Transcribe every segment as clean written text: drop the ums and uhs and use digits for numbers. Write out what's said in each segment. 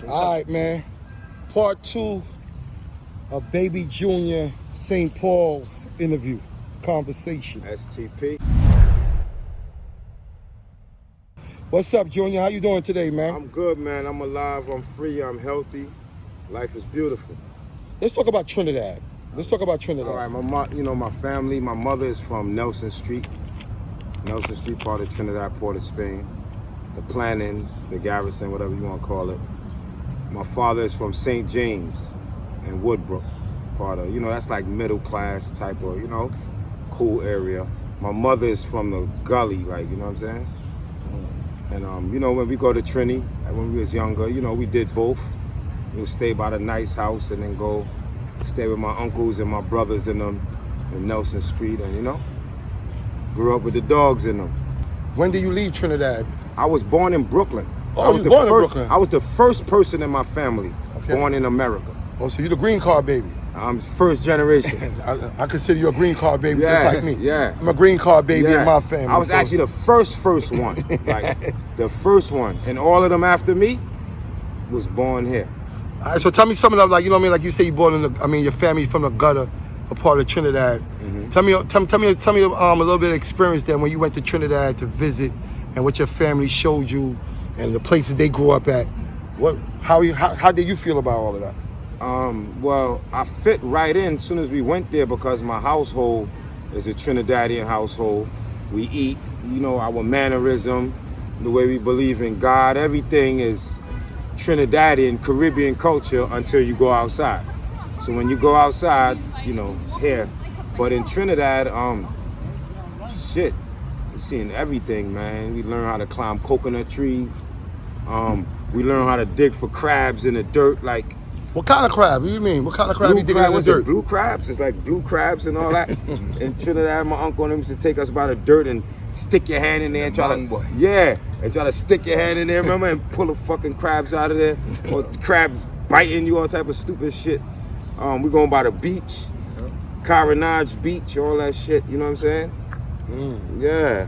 All right, man. Part 2 of Baby Junior St. Paul's interview, conversation. STP. What's up, Junior? How you doing today, man? I'm good, man. I'm alive. I'm free. I'm healthy. Life is beautiful. Let's talk about Trinidad. All right, my family. My mother is from Nelson Street, part of Trinidad, Port of Spain. The Plannings, the Garrison, whatever you want to call it. My father is from St. James and Woodbrook, part of, that's like middle class type of, cool area. My mother is from the gully, like, you know what I'm saying? And, when we go to Trini, when we was younger, we did both. We would stay by the nice house and then go stay with my uncles and my brothers in them in Nelson Street, and, grew up with the dogs in them. When did you leave Trinidad? I was born in Brooklyn. Oh, I was born in Brooklyn. I was the first person in my family born in America. Oh, so you're the green card baby. I'm first generation. I consider you a green card baby just like me. Yeah. I'm a green card baby in my family. I was actually the first one. Like, the first one. And all of them after me was born here. All right, so tell me something of, like, like you say you born in your family from the gutter, a part of Trinidad. Mm-hmm. Tell me a little bit of experience then when you went to Trinidad to visit and what your family showed you and the places they grew up at. How did you feel about all of that? Well, I fit right in as soon as we went there because my household is a Trinidadian household. We eat, our mannerism, the way we believe in God, everything is Trinidadian, Caribbean culture until you go outside. So when you go outside, here. But in Trinidad, you're seeing everything, man. We learn how to climb coconut trees. We learn how to dig for crabs in the dirt, like. What kind of crab? What do you mean? What kind of crab you digging in the dirt? Blue crabs. It's like blue crabs and all that. In Trinidad, my uncle and them used to take us by the dirt and stick your hand in there and try to stick your hand in there, remember, and pull the fucking crabs out of there, or crabs biting you, all type of stupid shit. We going by the beach, Carenage Beach, all that shit. You know what I'm saying? Yeah.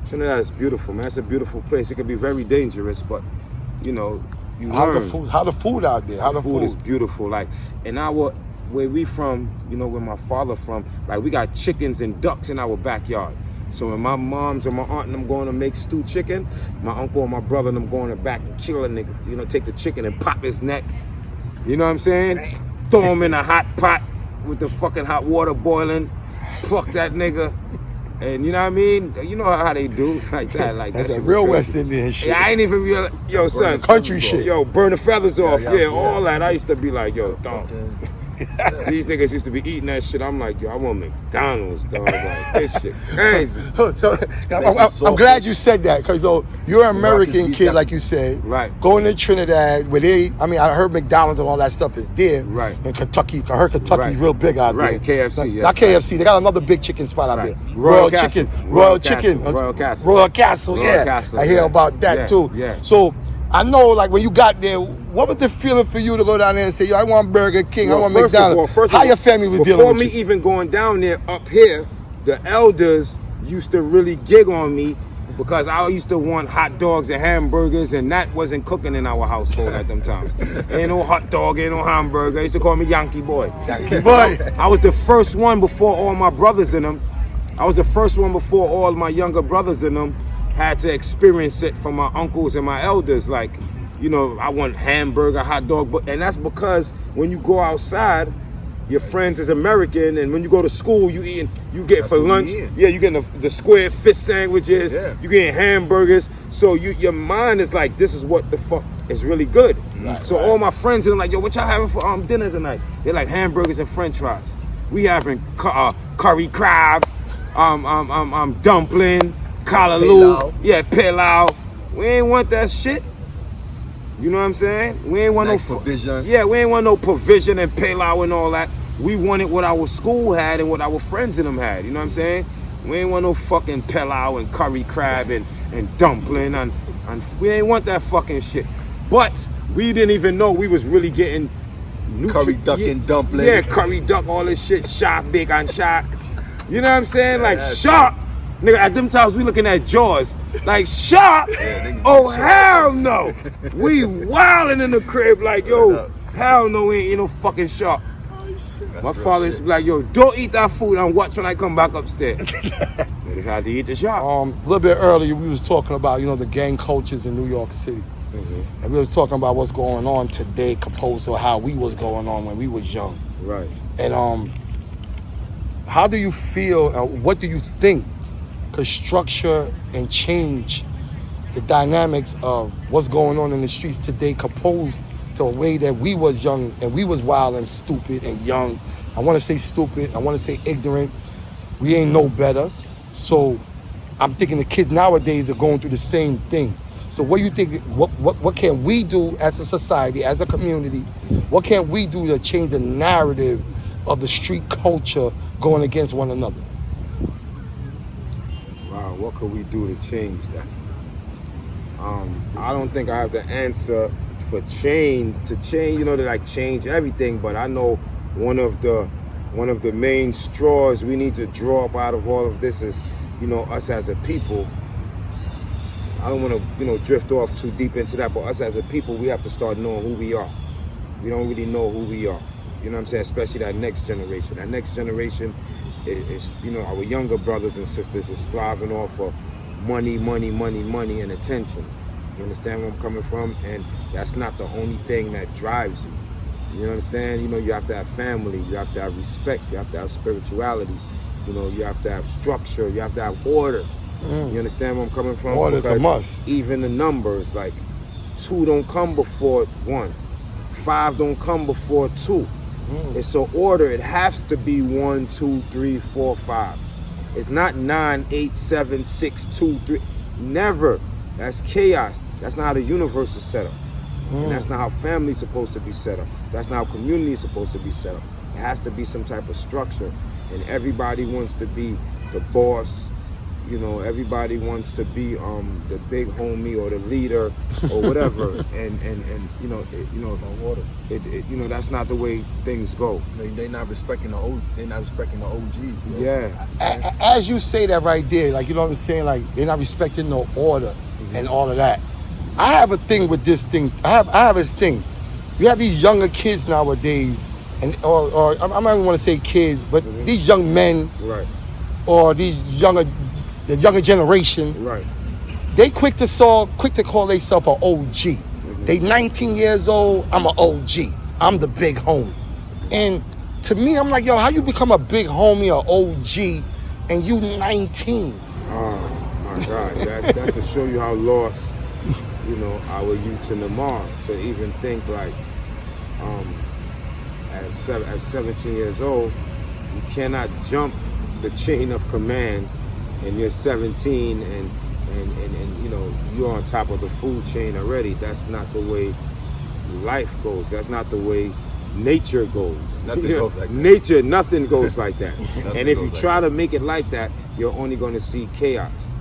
Trinidad is beautiful, man. It's a beautiful place. It can be very dangerous, but How the food out there? The food is beautiful. Like, where we from, where my father from, like, we got chickens and ducks in our backyard. So when my moms or my aunt and them going to make stewed chicken, my uncle and my brother and them going to the back and kill a nigga, take the chicken and pop his neck. You know what I'm saying? Throw him in a hot pot with the fucking hot water boiling, pluck that nigga. And you know what I mean? You know how they do like that. Like, that's a real West Indian shit. Yeah, I ain't even real. Yo, son. Country shit. Yo, burn the feathers off. Yeah, all that. I used to be like, yo, dog. These niggas used to be eating that shit. I'm like, yo, I want McDonald's, dog. Like, this shit crazy. I'm glad you said that, because you're an American kid, like you said. Right. Going to Trinidad, where I heard McDonald's and all that stuff is there. Right. In Kentucky. I heard Kentucky's real big out there. Right, KFC, yeah. Not KFC. They got another big chicken spot out there. Royal Castle. Royal Castle, yeah. I hear about that, too. Yeah. So, I know, like, when you got there, what was the feeling for you to go down there and say, yo, I want Burger King, I want McDonald's? How your family was dealing with you? Before me even going down there, up here, the elders used to really gig on me because I used to want hot dogs and hamburgers, and that wasn't cooking in our household at them times. Ain't no hot dog, ain't no hamburger. They used to call me Yankee Boy. Yankee Boy. I was the first one before all my brothers in them. I was the first one before all my younger brothers in them had to experience it from my uncles and my elders. Like, I want hamburger, hot dog, and that's because when you go outside, your friends is American, and when you go to school, you get for lunch. Yeah, you getting the square fish sandwiches. Yeah. You getting hamburgers. So your mind is like, this is what the fuck is really good. Right, so all my friends are like, yo, what y'all having for dinner tonight? They're like hamburgers and French fries. We having curry crab, dumpling, callaloo, pilau. We ain't want that shit. You know what I'm saying? We ain't want no provision. Yeah, we ain't want no provision and pilau and all that. We wanted what our school had and what our friends in them had. You know what I'm saying? We ain't want no fucking pilau and curry crab and dumpling and we ain't want that fucking shit. But we didn't even know we was really getting curry duck and dumpling. Yeah, curry duck, all this shit, shark, big on shark. You know what I'm saying? Like shark. Nigga, at them times we looking at Jaws. Like, shark? Oh, hell no. We wilding in the crib like, yo, hell no, we ain't eat no fucking shark. My father used to be like, yo, don't eat that food and watch when I come back upstairs. Niggas had to eat the shark. A little bit earlier, we was talking about, the gang cultures in New York City. And we was talking about what's going on today opposed to how we was going on when we was young. Right. And how do you feel, what do you think could structure and change the dynamics of what's going on in the streets today opposed to a way that we was young and we was wild and stupid and young. I want to say stupid, I want to say ignorant. We ain't know better. So I'm thinking the kids nowadays are going through the same thing. So what do you think, what can we do as a society, as a community? What can we do to change the narrative of the street culture going against one another? Wow, what could we do to change that? I don't think I have the answer for change, to change everything, but I know one of the main straws we need to draw up out of all of this is, us as a people. I don't want to, drift off too deep into that, but us as a people, we have to start knowing who we are. We don't really know who we are. You know what I'm saying? Especially that next generation. That next generation is our younger brothers and sisters is striving off of money, and attention. You understand where I'm coming from? And that's not the only thing that drives you. You understand? You have to have family, you have to have respect, you have to have spirituality, you have to have structure, you have to have order. You understand where I'm coming from? Order's a must. Even the numbers, like 2 don't come before 1, 5 don't come before 2. It's an order. It has to be 1, 2, 3, 4, 5. It's not 9, 8, 7, 6, 2, 3. Never. That's chaos. That's not how the universe is set up. And that's not how family's supposed to be set up. That's not how community is supposed to be set up. It has to be some type of structure. And everybody wants to be the boss. Everybody wants to be the big homie or the leader or whatever. and that's not the way things go. They not respecting the OGs. Yeah. As you say that right there, like, what I'm saying, like they're not respecting no order and all of that. I have a thing with this thing. I have this thing. We have these younger kids nowadays, and or I'm not even want to say kids, but these young men, right, or the younger generation, right. They quick to call themselves an OG. They 19 years old. I'm an OG. I'm the big homie. And to me, I'm like, yo, how you become a big homie or OG, and you 19? Oh my God, that's to show you how lost, our youths in the mall. To even think like, at 17 years old, you cannot jump the chain of command, and you're 17 and you're on top of the food chain already. That's not the way life goes. That's not the way nature goes. Nothing goes like that. Nature, nothing goes like that. And if you try to make it like that, you're only going to see chaos.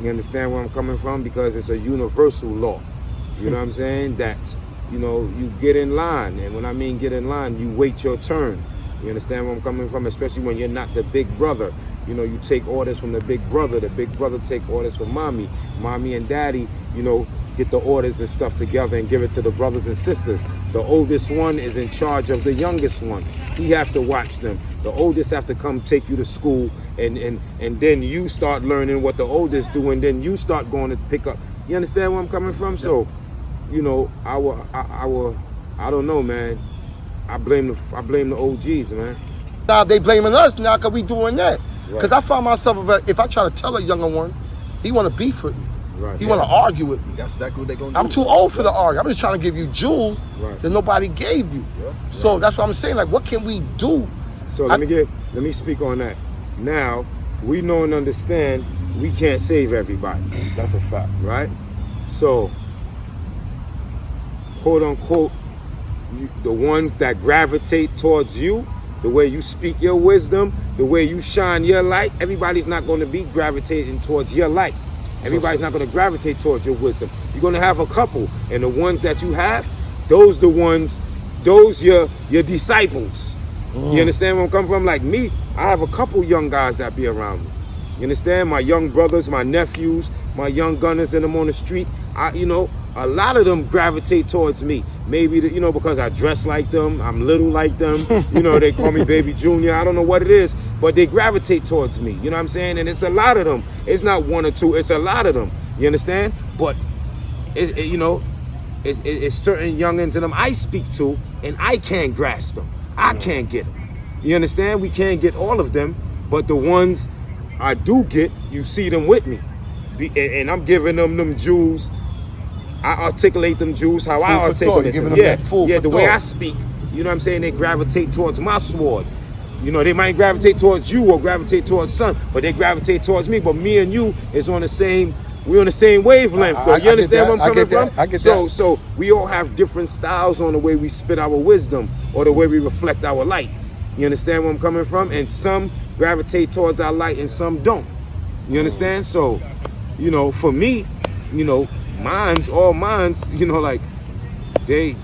You understand where I'm coming from? Because it's a universal law. You know what I'm saying? That, you get in line. And when I mean get in line, you wait your turn. You understand where I'm coming from? Especially when you're not the big brother. You take orders from the big brother. The big brother take orders from mommy. Mommy and daddy, get the orders and stuff together and give it to the brothers and sisters. The oldest one is in charge of the youngest one. He have to watch them. The oldest have to come take you to school, and then you start learning what the oldest do, and then you start going to pick up. You understand where I'm coming from? So, I don't know, man. I blame the OGs, man. Now they blaming us now because we doing that. Right. Because I find myself, if I try to tell a younger one, he want to beef with me. Right. He want to argue with me. That's exactly what they gonna do. I'm too old for the argue. I'm just trying to give you jewels that nobody gave you. Yeah. So that's what I'm saying. Like, what can we do? So let me speak on that. Now, we know and understand we can't save everybody. That's a fact. Right? So, quote unquote, the ones that gravitate towards you, the way you speak your wisdom, the way you shine your light, everybody's not going to be gravitating towards your light. Everybody's not going to gravitate towards your wisdom. You're going to have a couple, and the ones that you have, those your disciples. You understand where I'm coming from? Like me, I have a couple young guys that be around me. You understand? My young brothers, my nephews, my young gunners in them on the street, a lot of them gravitate towards me. Maybe, because I dress like them, I'm little like them, they call me Baby Junior. I don't know what it is, but they gravitate towards me. You know what I'm saying? And it's a lot of them. It's not one or two, it's a lot of them. You understand? But, it's certain youngins in them I speak to, and I can't grasp them. I can't get them. You understand? We can't get all of them, but the ones I do get, you see them with me. And I'm giving them jewels. I articulate them jewels how I articulate them. The way I speak, you know what I'm saying? They gravitate towards my sword. They might gravitate towards you or gravitate towards son, but they gravitate towards me. But me and you is on the same, we're on the same wavelength, though. You understand where I'm coming from? I get that. So we all have different styles on the way we spit our wisdom or the way we reflect our light. You understand where I'm coming from? And some gravitate towards our light and some don't. You understand? So, for me, all mine's, like they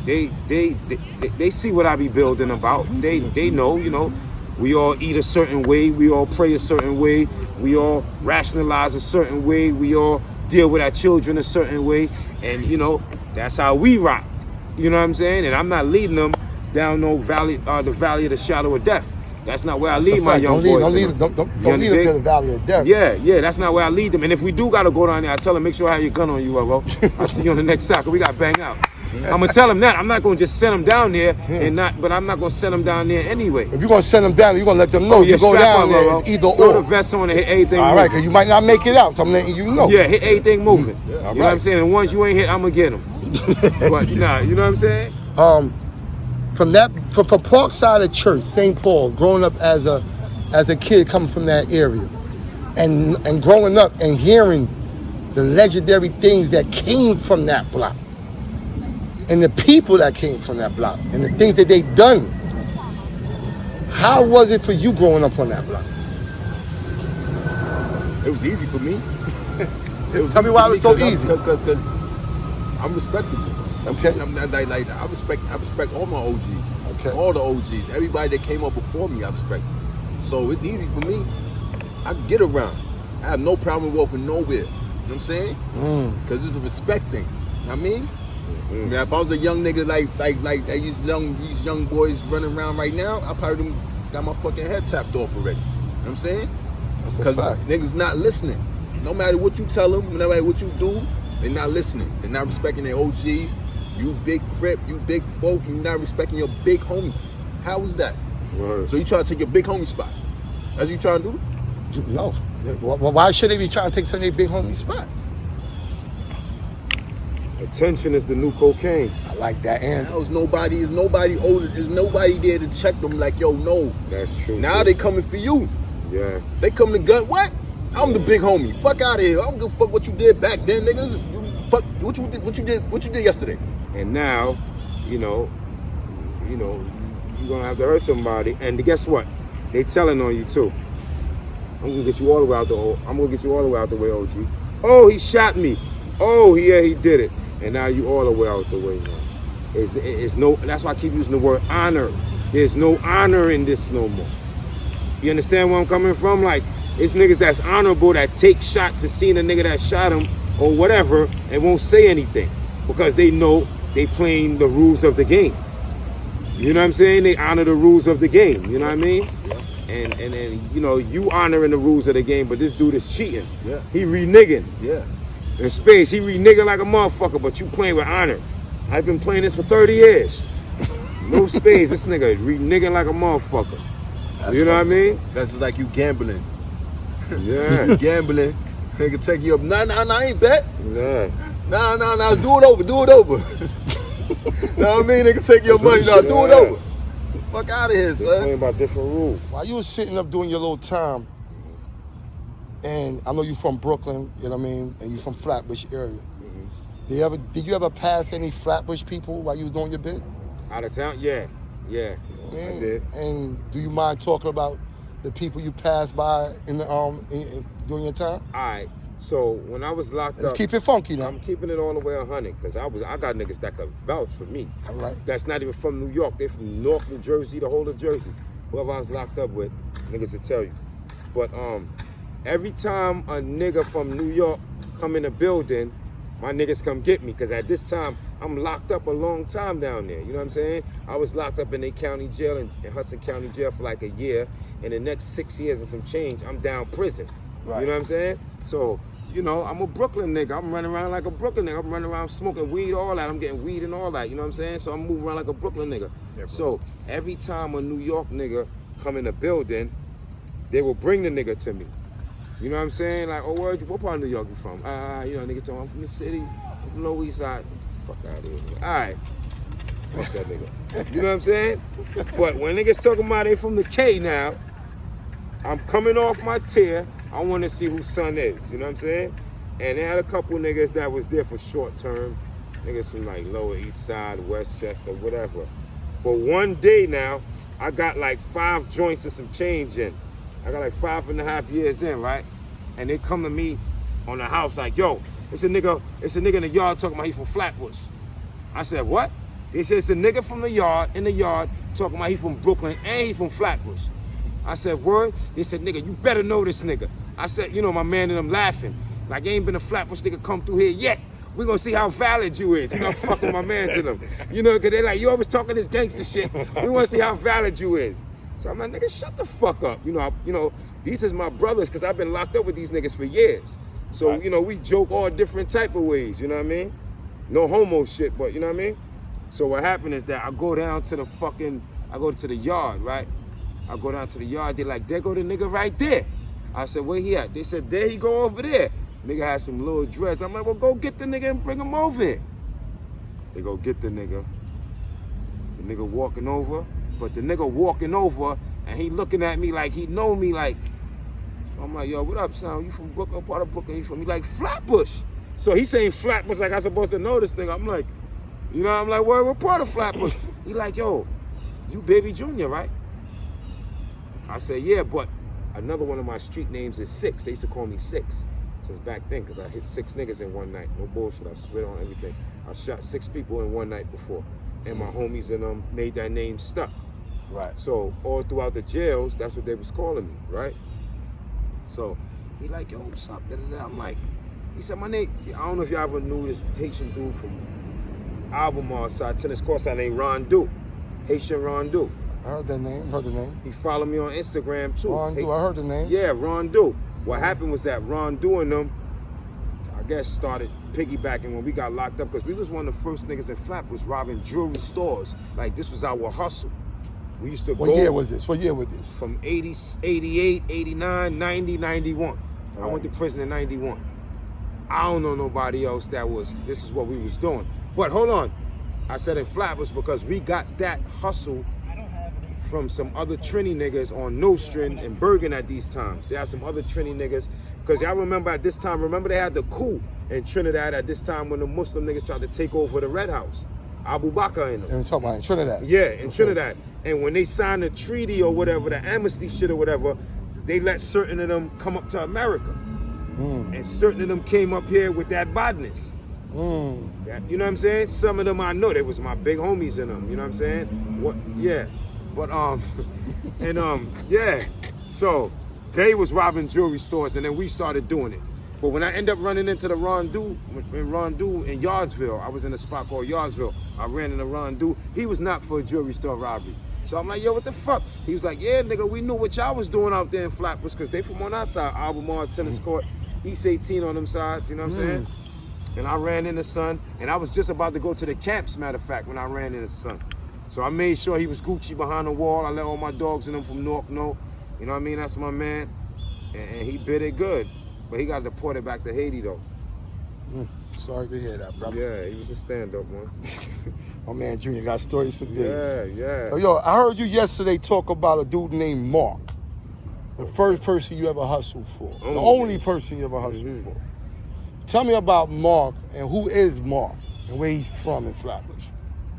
see what I be building about. They know, we all eat a certain way, we all pray a certain way, we all rationalize a certain way, we all deal with our children a certain way, and that's how we rock. You know what I'm saying? And I'm not leading them down no valley, the valley of the shadow of death. That's not where I lead my young boys. Don't lead them to the valley of death. Yeah, that's not where I lead them. And if we do gotta go down there, I tell them, make sure I have your gun on you, bro. I'll see you on the next cycle. We gotta bang out. I'm gonna tell them that. I'm not gonna just send them down there but I'm not gonna send them down there anyway. If you're gonna send them down, you're gonna let them know. You go down there, it's either or. Throw the vest on and hit everything moving. All right, because you might not make it out, so I'm letting you know. Yeah, hit everything moving. You know what I'm saying? And once you ain't hit, I'm gonna get them. But you know what I'm saying? From Parkside of Church, St. Paul, growing up as a kid coming from that area, and growing up and hearing the legendary things that came from that block, and the people that came from that block, and the things that they done. How was it for you growing up on that block? It was easy for me. Tell me why it was so easy. Because I'm respectable. Okay. I respect all my OGs. Okay. All the OGs. Everybody that came up before me, I respect. So it's easy for me. I can get around. I have no problem walking nowhere. You know what I'm saying? Because it's a respect thing. You know what I mean? Now, if I was a young nigga like these young boys running around right now, I probably got my fucking head tapped off already. You know what I'm saying? Because niggas not listening. No matter what you tell them, no matter what you do, they're not listening. They're not respecting their OGs. You big crip, you big folk, you not respecting your big homie. How is that? Word. So you trying to take your big homie spot? That's what you trying to do? No. Why should they be trying to take some of their big homie spots? Attention is the new cocaine. I like that answer. Is nobody older. There's nobody there to check them like, yo, no. That's true. Now they coming for you. Yeah. They coming to gun. What? I'm the big homie. Fuck out of here. I don't give a fuck what you did back then, nigga. Fuck what you did yesterday. And now, you're gonna have to hurt somebody. And guess what? They telling on you too. I'm gonna get you all the way out the way, OG. Oh, he shot me. Oh, yeah, he did it. And now you all the way out the way now. It's no. That's why I keep using the word honor. There's no honor in this no more. You understand where I'm coming from? Like, it's niggas that's honorable that take shots and seen a nigga that shot him or whatever and won't say anything because they know they playing the rules of the game. You know what I'm saying? They honor the rules of the game. You know what I mean? Yeah. And then you honoring the rules of the game, but this dude is cheating. Yeah. He reneging. Yeah. In space, he reneging like a motherfucker, but you playing with honor. I've been playing this for 30 years. No space, this nigga reneging like a motherfucker. You know what I mean? That's just like you gambling. Yeah. You gambling. Nigga take you up. Nah, I ain't bet. Yeah. Nah, do it over. Know what I mean? Nigga take your money. Nah, do it over. Fuck out of here, They're son. playing by different rules. While you was sitting up doing your little time, and I know you from Brooklyn, you know what I mean, and you from Flatbush area. Did you ever pass any Flatbush people while you was doing your bit? Out of town? Yeah. I did. And do you mind talking about the people you passed by in the during your time? All right. So when I was locked Let's up, keep it funky now. I'm keeping it all the way 100 because I got niggas that could vouch for me. All right. That's not even from New York. They're from North New Jersey, the whole of Jersey. Whoever I was locked up with, niggas will tell you. But every time a nigga from New York come in the building, my niggas come get me. Because at this time, I'm locked up a long time down there. You know what I'm saying? I was locked up in a county jail, in Hudson County Jail for like a year. And the next 6 years and some change, I'm down prison. Right. You know what I'm saying? So, you know, I'm a Brooklyn nigga. I'm running around like a Brooklyn nigga. I'm running around smoking weed, all that. I'm getting weed and all that. You know what I'm saying? So I'm moving around like a Brooklyn nigga. Yeah, so every time a New York nigga come in the building, they will bring the nigga to me. You know what I'm saying? Like, oh, what part of New York you from? You know, nigga talking, I'm from the city, I'm Lower East Side. Fuck out of here. All right. Fuck that nigga. You know what I'm saying? But when niggas talking about they from the K now, I'm coming off my tier. I want to see who son is. You know what I'm saying? And they had a couple niggas that was there for short term. Niggas from like Lower East Side, Westchester, whatever. But one day now, I got like 5 joints and some change in. I got like 5.5 years in, right? And they come to me on the house like, yo, it's a nigga in the yard talking about he from Flatbush. I said, what? They said it's the nigga from the yard, in the yard, talking about he from Brooklyn and he from Flatbush. I said, word? They said, nigga, you better know this nigga. I said, you know, my man and them laughing. Like, ain't been a Flatbush nigga come through here yet. We gonna see how valid you is. You know, I'm fucking my man to them. You know, cause they like, you always talking this gangster shit. We wanna see how valid you is. So I'm like, nigga, shut the fuck up. You know, these is my brothers, cause I've been locked up with these niggas for years. So, right. You know, we joke all different type of ways, you know what I mean? No homo shit, but you know what I mean? So what happened is that I go down to the yard, right? I go down to the yard, they like, there go the nigga right there. I said, where he at? They said, there he go over there. Nigga had some little dreads. I'm like, well, go get the nigga and bring him over here. They go get the nigga. The nigga walking over, but the nigga walking over and he looking at me like he know me like, so I'm like, yo, what up, son? You from Brooklyn? What part of Brooklyn you from? He like, Flatbush. So he saying Flatbush like I supposed to know this nigga. I'm like, you know, I'm like, what part of Flatbush? He like, yo, you Baby Junior, right? I said, yeah, but another one of my street names is Six. They used to call me Six since back then, because I hit 6 niggas in one night. No bullshit, I swear on everything. I shot 6 people in one night before. And my homies and them made that name stuck. Right. So all throughout the jails, that's what they was calling me, right? So he like, yo, what's up? Da-da-da. I'm like, he said, my name, I don't know if y'all ever knew this Haitian dude from Albemarle side, tennis court side named Rondu. Haitian Rondu. I heard the name. He followed me on Instagram too. Rondu, I heard the name. Yeah, Rondu. What happened was that Rondu and them, I guess, started piggybacking when we got locked up, because we was one of the first niggas in Flatbush robbing jewelry stores. Like, this was our hustle. We used to What year was this? From 80, 88, 89, 90, 91. Right. I went to prison in 91. I don't know nobody else this is what we was doing. But hold on. I said in Flatbush because we got that hustle from some other Trini niggas on Nostrand and Bergen at these times. They had some other Trini niggas, because y'all remember at this time, they had the coup in Trinidad at this time when the Muslim niggas tried to take over the Red House. Abu Bakr and them. And we're talking about in Trinidad. Yeah, in Trinidad. And when they signed the treaty or whatever, the amnesty shit or whatever, they let certain of them come up to America. And certain of them came up here with that badness. You know what I'm saying? Some of them I know, they was my big homies in them, you know what I'm saying? What? Yeah. But, yeah. So, they was robbing jewelry stores, and then we started doing it. But when I end up running into the Rondu in Yardsville, I was in a spot called Yardsville. I ran into Rondu. He was knocked for a jewelry store robbery. So I'm like, yo, what the fuck? He was like, yeah, nigga, we knew what y'all was doing out there in Flatbush, because they from on our side, Albemarle, tennis court, East 18 on them sides, you know what I'm saying? And I ran into son, and I was just about to go to the camps, matter of fact, when I ran into son. So I made sure he was Gucci behind the wall. I let all my dogs in them from Newark know. You know what I mean? That's my man. And he bit it good. But he got deported back to Haiti, though. Sorry to hear that, brother. Yeah, he was a stand-up one. My man Junior got stories for days. Yeah. So, yo, I heard you yesterday talk about a dude named Mark. The first person you ever hustled for. The only person you ever hustled for. Tell me about Mark, and who is Mark, and where he's from in Flatbush.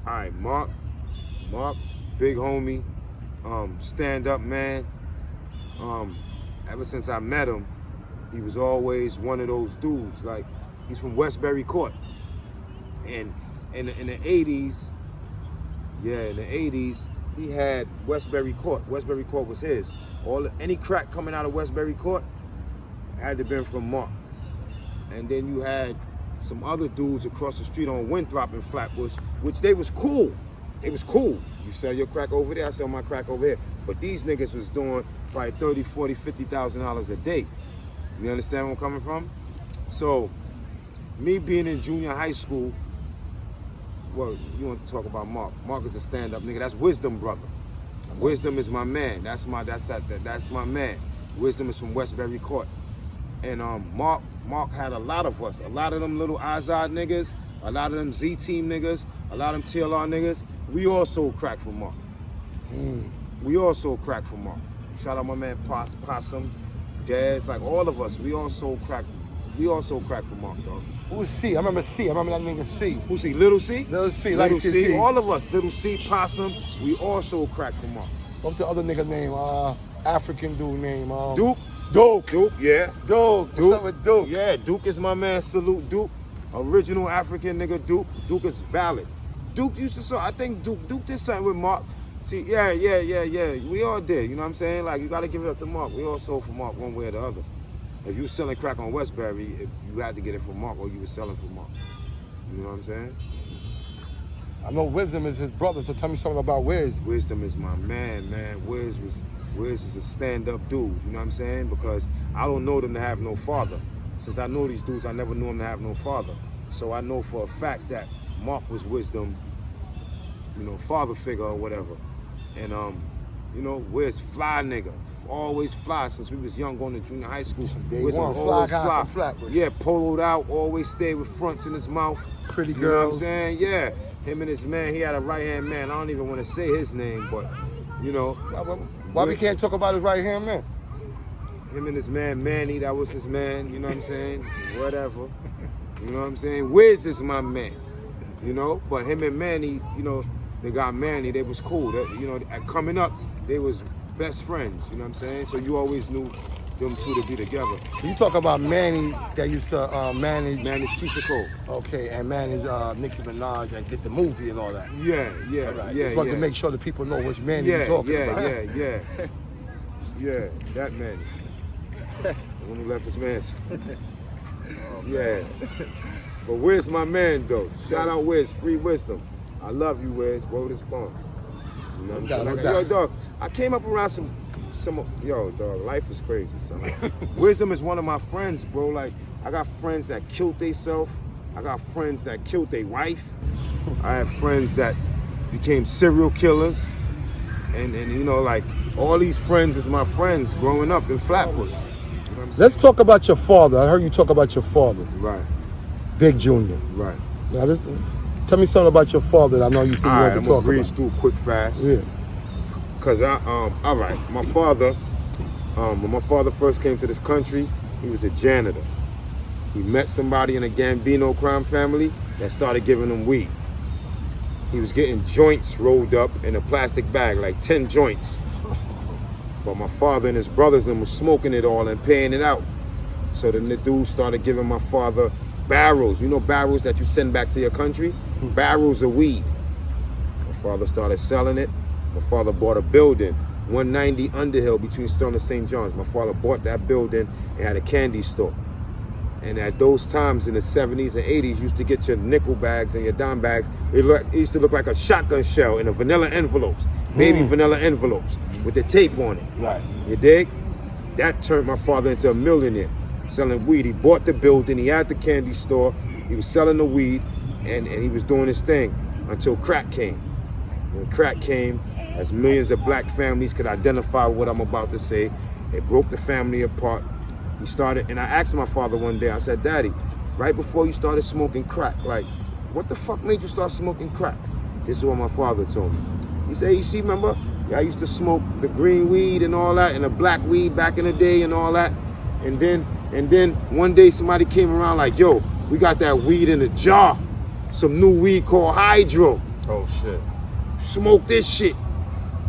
All right, Mark, big homie, stand-up man. Ever since I met him, he was always one of those dudes. Like, he's from Westbury Court. And in the 80s, he had Westbury Court. Westbury Court was his. Any crack coming out of Westbury Court, had to been from Mark. And then you had some other dudes across the street on Winthrop in Flatbush, which they was cool. It was cool. You sell your crack over there, I sell my crack over here. But these niggas was doing probably $30,000, $40,000, $50,000 a day. You understand where I'm coming from? So, me being in junior high school, well, you want to talk about Mark. Mark is a stand-up nigga. That's Wisdom, brother. Wisdom is my man. That's my man. Wisdom is from Westbury Court. And Mark had a lot of us. A lot of them little Azad niggas, a lot of them Z-Team niggas, a lot of them TLR niggas. We all sold crack for Mark. We all sold crack for Mark. Shout out my man Possum, Daz, like all of us. We all sold crack. We all sold crack for Mark, dog. Who was C? I remember C. I remember that nigga C. Who C? Little C? Little C. Little like C. All of us. Little C, Possum. We all sold crack for Mark. What's the other nigga name? African dude name. Duke. Duke, yeah. Duke. What's up with Duke? Yeah, Duke is my man. Salute Duke. Original African nigga Duke. Duke is valid. Duke used to sell, I think Duke did something with Mark. See, yeah. We all did, you know what I'm saying? Like, you gotta give it up to Mark. We all sold for Mark one way or the other. If you was selling crack on Westbury, you had to get it from Mark or you was selling for Mark. You know what I'm saying? I know Wisdom is his brother, so tell me something about Wiz. Wisdom is my man. Wiz is a stand-up dude, you know what I'm saying? Because I don't know them to have no father. Since I know these dudes, I never knew them to have no father. So I know for a fact that Mark was Wisdom, you know, father figure or whatever. And you know, Wiz fly nigga, always fly since we was young going to junior high school. Wiz was always fly. Yeah, poloed out, always stayed with fronts in his mouth. Pretty girls. You know what I'm saying? Yeah. Him and his man, he had a right-hand man. I don't even want to say his name, but, you know. Why we can't talk about his right-hand man? Him and his man, Manny, that was his man, you know what I'm saying? Whatever. You know what I'm saying? Wiz is my man, you know? But him and Manny, you know, they got Manny, they was cool. You know, coming up, they was best friends, you know what I'm saying? So you always knew them two to be together. You talk about Manny that used to manage. Manny's Keisha Cole. Okay, and manage Nicki Minaj and get the movie and all that. Yeah. Right. Just wanted to make sure that people know which Manny you're talking about. Yeah, that Manny. The one who left his man's. Yeah. But Wiz my man though. Shout out Wiz, free Wisdom. I love you, Wiz. Word is born. You know what I'm saying? Yo, dog, I came up around some, yo, dog, life is crazy, son. Wisdom is one of my friends, bro. Like, I got friends that killed theyself. I got friends that killed their wife. I have friends that became serial killers. And you know, like, all these friends is my friends growing up in Flatbush. You know what I'm saying? Let's talk about your father. I heard you talk about your father. Right. Big Junior. Right. Now, tell me something about your father that I know you said you wanted to talk about. I'm gonna breeze through quick, fast. Yeah. Cause all right, my father, when my father first came to this country, he was a janitor. He met somebody in a Gambino crime family that started giving him weed. He was getting joints rolled up in a plastic bag, like 10 joints. But my father and his brothers were smoking it all and paying it out. So then the dude started giving my father barrels. You know barrels that you send back to your country? Barrels of weed. My father started selling it. My father bought a building, 190 Underhill between Sterling and St. John's. My father bought that building and had a candy store. And at those times in the 70s and 80s, you used to get your nickel bags and your dime bags. It used to look like a shotgun shell in a vanilla envelopes, baby vanilla envelopes with the tape on it. Right. You dig? That turned my father into a millionaire, selling weed. He bought the building, he had the candy store, he was selling the weed, and he was doing his thing until crack came. When crack came, as millions of black families could identify what I'm about to say, it broke the family apart. He started, and I asked my father one day, I said, Daddy, right before you started smoking crack, like, what the fuck made you start smoking crack? This is what my father told me. He said, you see, remember, I used to smoke the green weed and all that, and the black weed back in the day and all that. And then one day somebody came around like, yo, we got that weed in a jar. Some new weed called Hydro. Oh shit. Smoke this shit.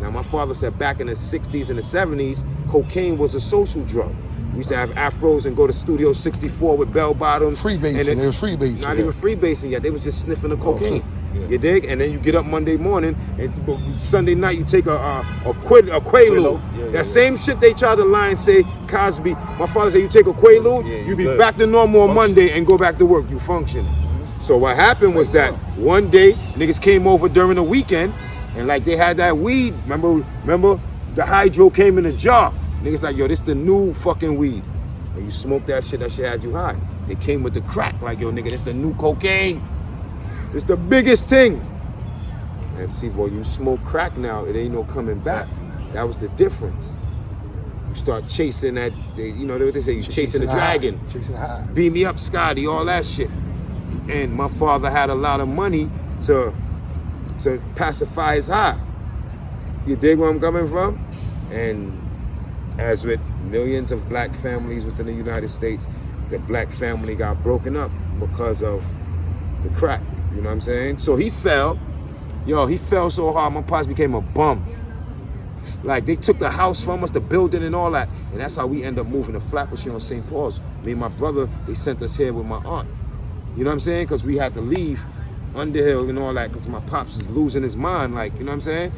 Now my father said back in the 60s and the 70s, cocaine was a social drug. We used to have afros and go to Studio 64 with bell bottoms. Freebasing, they were freebasing. Not even freebasing yet, they was just sniffing the cocaine. Yeah. You dig? And then you get up Monday morning, and Sunday night you take a Quaalude. That same shit they tried to lie and say, Cosby, my father said you take a Quaalude, you be good. Back to normal on Monday and go back to work, you functioning. So what happened was that one day, niggas came over during the weekend, and like they had that weed, remember the hydro came in a jar. Niggas like, yo, this the new fucking weed. And you smoke that shit had you high. They came with the crack, like, yo, nigga, this the new cocaine. It's the biggest thing. And see, boy, you smoke crack now, it ain't no coming back. That was the difference. You start chasing that, you know what they say, you chasing the dragon. Chasing the high. Beat me up, Scotty, all that shit. And my father had a lot of money to pacify his high. You dig where I'm coming from? And as with millions of black families within the United States, the black family got broken up because of the crack. You know what I'm saying? So he fell. Yo, he fell so hard, my pops became a bum. Like, they took the house from us, the building and all that. And that's how we end up moving to Flatbush here on St. Paul's. Me and my brother, they sent us here with my aunt. You know what I'm saying? Because we had to leave Underhill and all that because my pops is losing his mind, like, you know what I'm saying?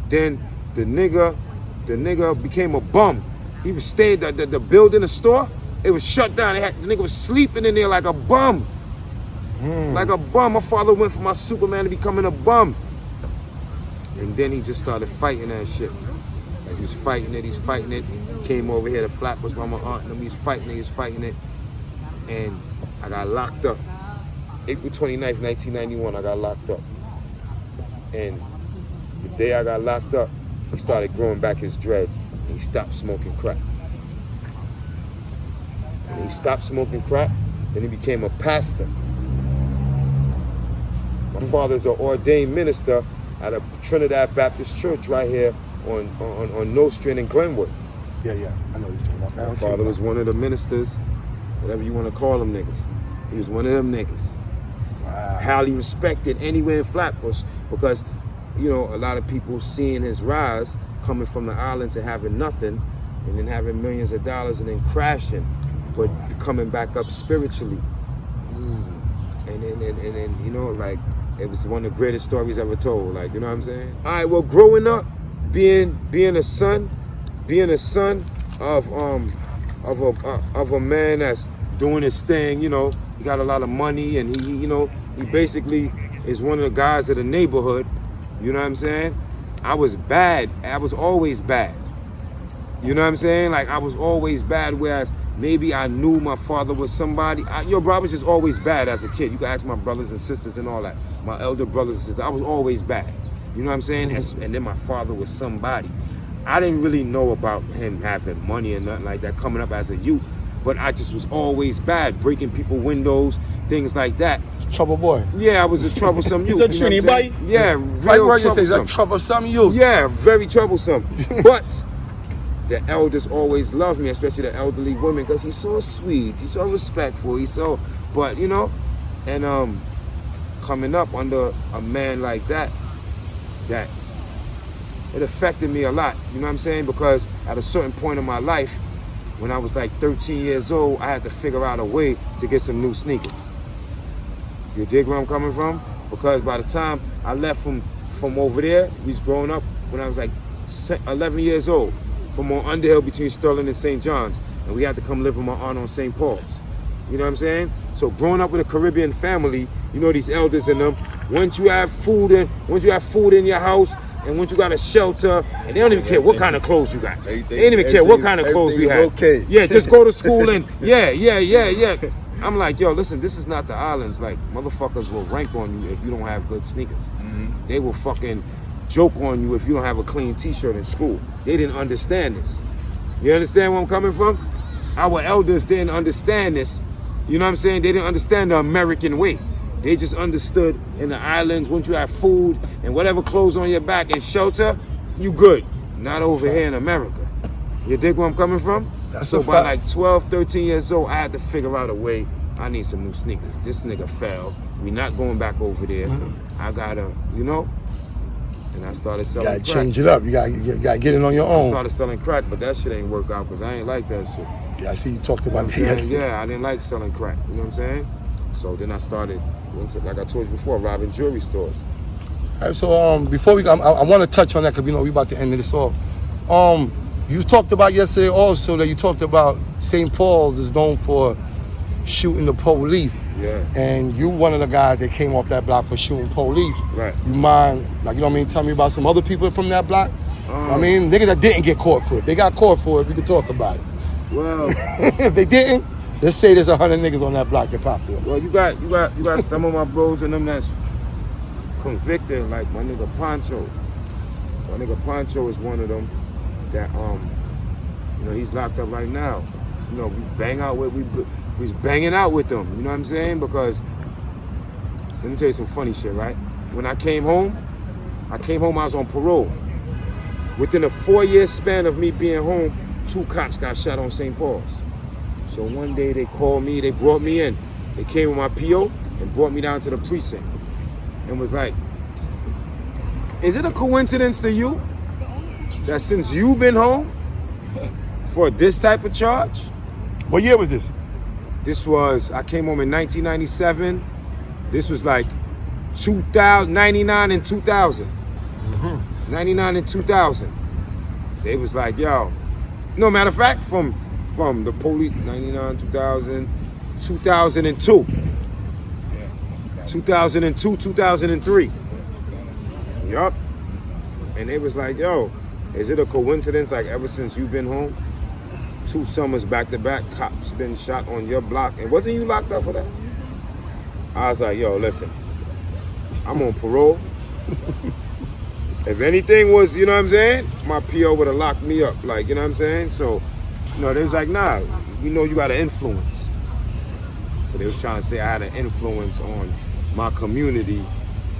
Then the nigga became a bum. He was staying, the building, the store, it was shut down. The nigga was sleeping in there like a bum. Like a bum. My father went from my Superman to becoming a bum. And then he just started fighting that shit. Like he was fighting it, He came over here to Flatbush by my aunt and he's fighting it. And I got locked up. April 29th, 1991, I got locked up. And the day I got locked up, he started growing back his dreads and he stopped smoking crack. And he stopped smoking crack, then he became a pastor. My father's an ordained minister at a Trinidad Baptist church right here on Nostrand in Glenwood. Yeah, I know what you're talking about. My father was one of the ministers, whatever you want to call them niggas. He was one of them niggas. Wow. Highly respected anywhere in Flatbush because, you know, a lot of people seeing his rise coming from the islands and having nothing and then having millions of dollars and then crashing, but coming back up spiritually. And then, you know, like, it was one of the greatest stories ever told, like, you know what I'm saying? All right, well, growing up, being a son of a man that's doing his thing, you know, he got a lot of money and he, you know, he basically is one of the guys of the neighborhood, you know what I'm saying? I was bad, I was always bad. You know what I'm saying? Like, I was always bad, whereas maybe I knew my father was somebody. Bro, I was just always bad as a kid. You can ask my brothers and sisters and all that. My elder brothers and sisters, I was always bad. You know what I'm saying? And then my father was somebody. I didn't really know about him having money and nothing like that coming up as a youth, but I just was always bad, breaking people's windows, things like that. Trouble boy. Yeah, I was a troublesome youth. He's a Trini boy? Yeah, real troublesome. Troublesome youth. Yeah, very troublesome. But the elders always loved me, especially the elderly women, because he's so sweet, he's so respectful, but you know, and coming up under a man like that it affected me a lot, you know what I'm saying? Because at a certain point in my life, when I was like 13 years old, I had to figure out a way to get some new sneakers. You dig where I'm coming from? Because by the time I left from over there, we was growing up when I was like 11 years old, from on Underhill between Sterling and St. John's, and we had to come live with my aunt on St. Paul's. You know what I'm saying? So growing up with a Caribbean family, you know these elders in them, once you have food in your house, and once you got a shelter, and they don't even care what kind of clothes you got. They don't even care what kind of clothes we have. Okay. Yeah, just go to school and yeah. I'm like, yo, listen, this is not the islands. Like, motherfuckers will rank on you if you don't have good sneakers. They will fucking joke on you if you don't have a clean t-shirt in school. They didn't understand this. You understand where I'm coming from? Our elders didn't understand this. You know what I'm saying? They didn't understand the American way. They just understood in the islands, once you have food and whatever clothes on your back and shelter, you good. Not over here in America. You dig where I'm coming from? So by like 12, 13 years old, I had to figure out a way. I need some new sneakers. This nigga fell. We not going back over there. I gotta, you know? And I started selling crack. You gotta change it up. You gotta get it on your own. I started selling crack, but that shit ain't work out because I ain't like that shit. Yeah, I see you talked about that. Yeah, I didn't like selling crack. You know what I'm saying? So then I started, like I told you before, robbing jewelry stores. All right, so before we go, I want to touch on that because we about to end this off. You talked about yesterday also that you talked about St. Paul's is known for shooting the police. Yeah. And you one of the guys that came off that block for shooting police. Right. You mind, like, you know what I mean, tell me about some other people from that block? I mean, niggas that didn't get caught for it. They got caught for it, we can talk about it. Well, if they didn't, let's say there's 100 niggas on that block that popped up. well, you got some of my bros in them that's convicted, like my nigga Pancho. My nigga Pancho is one of them that you know, he's locked up right now. You know, we's banging out with them. You know what I'm saying? Because let me tell you some funny shit, right? When I came home, I was on parole. Within a 4-year span of me being home, 2 cops got shot on St. Paul's. So one day they called me, they brought me in. They came with my PO and brought me down to the precinct and was like, is it a coincidence to you that since you've been home for this type of charge? What year was this? This was, I came home in 1997. This was like 2000, 99 and 2000. 99 and 2000. They was like, yo, no, matter of fact, from the police, 99, 2000, 2002. 2002, 2003. Yup. And they was like, yo, is it a coincidence, like ever since you've been home, 2 summers back to back, cops been shot on your block, and wasn't you locked up for that? I was like, yo, listen, I'm on parole. If anything was, you know what I'm saying, my PO would have locked me up, like, you know what I'm saying? So, you know, they was like, nah, we know you got an influence. So they was trying to say I had an influence on my community,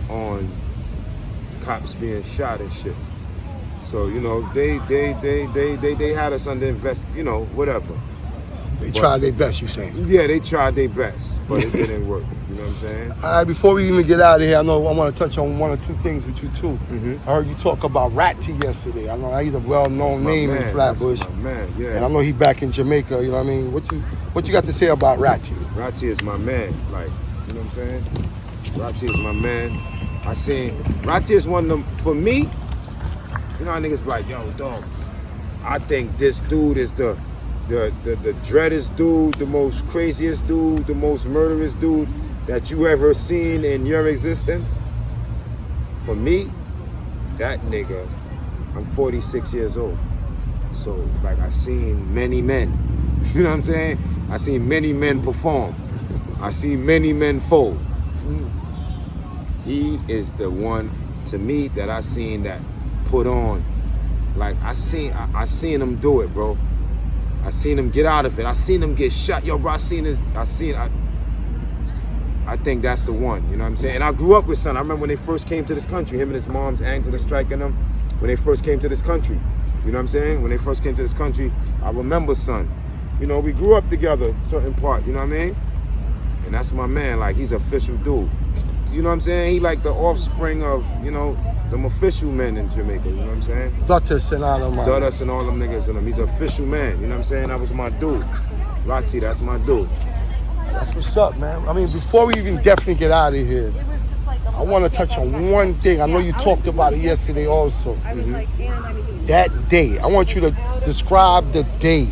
on cops being shot and shit. So, you know, they had us under invest, you know, whatever. They tried their best, you saying? Yeah, they tried their best, but it didn't work. You know what I'm saying? All right, before we even get out of here, I know I want to touch on 1 or 2 things with you too. I heard you talk about Ratty yesterday. I know he's a well-known name in Flatbush. That's my man, yeah. And I know he back in Jamaica, you know what I mean? What you got to say about Ratty? Ratty is my man, like, you know what I'm saying? Ratty is my man. I seen, Ratty is one of them, for me, you know how niggas be like, yo, dog, I think this dude is the dreadest dude, the most craziest dude, the most murderous dude that you ever seen in your existence. For me, that nigga, I'm 46 years old. So, like, I seen many men. You know what I'm saying? I seen many men perform. I seen many men fold. He is the one, to me, that I seen that put on. Like, I seen him do it, bro. I seen him get out of it. I seen him get shot. Yo, bro, I think that's the one, you know what I'm saying? And I grew up with son. I remember when they first came to this country, him and his mom's Angela striking them, when they first came to this country. You know what I'm saying? When they first came to this country, I remember son. You know, we grew up together, certain part, you know what I mean? And that's my man, like, he's an official dude. You know what I'm saying? He like the offspring of, you know, them official men in Jamaica, you know what I'm saying? Dutters and all them. Dutters and all them niggas in him. He's an official man, you know what I'm saying? That was my dude. Ratty, that's my dude. That's what's up, man. I mean, before we even definitely get out of here, I want to touch on one thing. I know you talked about it yesterday also. That day, I want you to describe the day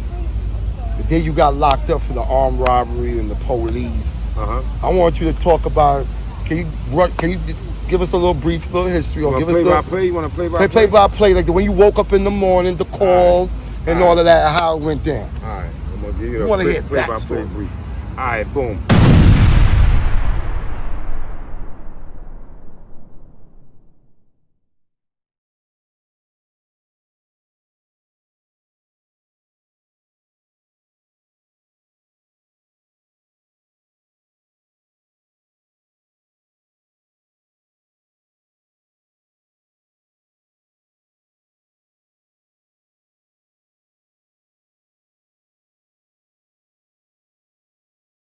you got locked up for the armed robbery and the police. I want you to talk about, can you just give us a little little history? Or give us play-by-play? You want to play-by-play? Play-by-play, like when you woke up in the morning, the calls, and all of that, how it went down. All right, I'm going to give you want to hear play-by-play brief. All right, boom.